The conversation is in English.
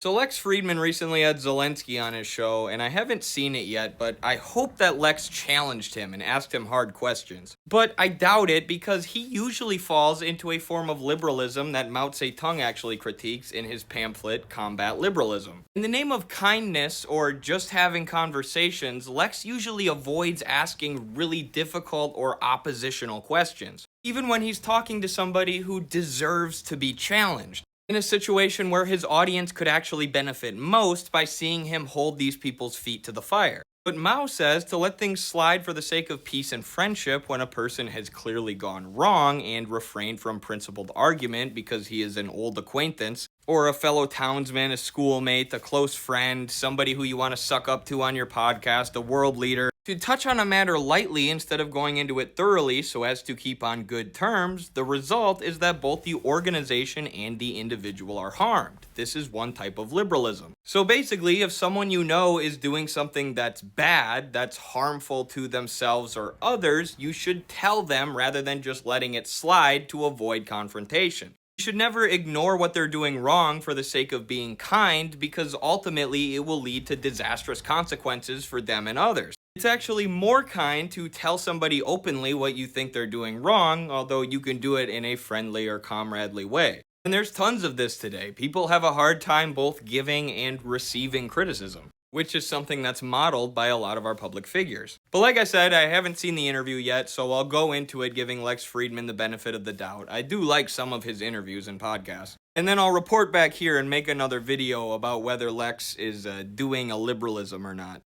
So Lex Fridman recently had Zelensky on his show, and I haven't seen it yet, but I hope that Lex challenged him and asked him hard questions. But I doubt it because he usually falls into a form of liberalism that Mao Zedong actually critiques in his pamphlet, Combat Liberalism. In the name of kindness or just having conversations, Lex usually avoids asking really difficult or oppositional questions, even when he's talking to somebody who deserves to be challenged, in a situation where his audience could actually benefit most by seeing him hold these people's feet to the fire. But Mao says to let things slide for the sake of peace and friendship when a person has clearly gone wrong and refrained from principled argument because he is an old acquaintance, or a fellow townsman, a schoolmate, a close friend, somebody who you want to suck up to on your podcast, a world leader. To touch on a matter lightly instead of going into it thoroughly so as to keep on good terms, the result is that both the organization and the individual are harmed. This is one type of liberalism. So basically, if someone you know is doing something that's bad, that's harmful to themselves or others, you should tell them rather than just letting it slide to avoid confrontation. You should never ignore what they're doing wrong for the sake of being kind, because ultimately it will lead to disastrous consequences for them and others. It's actually more kind to tell somebody openly what you think they're doing wrong, although you can do it in a friendly or comradely way. And there's tons of this today. People have a hard time both giving and receiving criticism, which is something that's modeled by a lot of our public figures. But like I said, I haven't seen the interview yet, so I'll go into it giving Lex Fridman the benefit of the doubt. I do like some of his interviews and podcasts. And then I'll report back here and make another video about whether Lex is doing a liberalism or not.